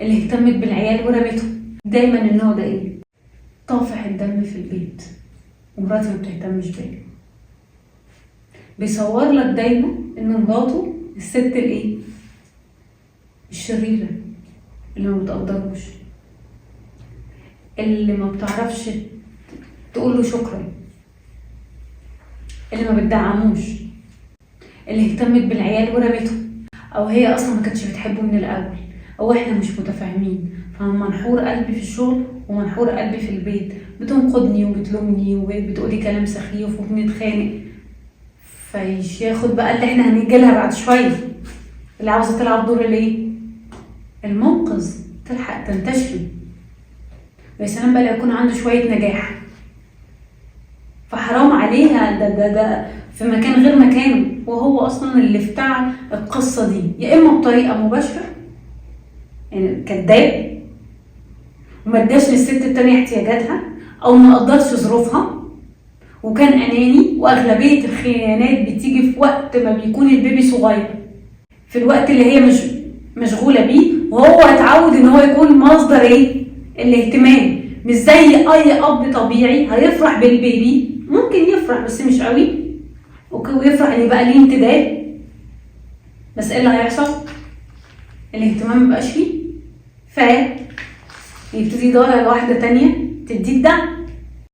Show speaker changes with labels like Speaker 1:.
Speaker 1: اللي اهتمت بالعيال ورمته. دايما النوع ده ايه؟ طافح الدم في البيت ومراتي ما بتهتمش بيه. بيصور لك دايما ان مراته الست الايه؟ الشريرة اللي ما بتقدروش، اللي ما بتعرفش تقول له شكرا، اللي ما بتدعموش، اللي اهتمت بالعيال ورمته، او هي اصلا ما كانتش بتحبه من الاول، او احنا مش متفاهمين، فمنحور قلبي في الشغل ومنحور قلبي في البيت، بتنقدني وبتلومني وبتقولي كلام سخيف وبنتخانق. فياخد بقى اللي احنا هنجيلها بعد شويه، اللي عاوزه تلعب دور الايه؟ المنقذ، تلحق تنتشري. ويا سلام بقى لو يكون عنده شويه نجاح، فحرام عليها ده في مكان غير مكانه، وهو اصلا اللي افتعل القصه دي، يا اما بطريقه مباشره يعني كذاب وما اداش للست التانية احتياجاتها، او ما قدرش ظروفها وكان اناني. واغلبيه الخيانات بتيجي في وقت ما بيكون البيبي صغير، في الوقت اللي هي مش مشغوله بيه، وهو اتعود ان هو يكون مصدر ايه؟ الاهتمام. مش زي اي اب طبيعي هيفرح بالبيبي، ممكن يفرح بس مش قوي، اوكي، ويفرح ان يبقى ليه امتداد، بس ايه اللي هيحصل؟ الاهتمام مبقاش فيه، يبتدي يدور على واحده تانية تديك ده.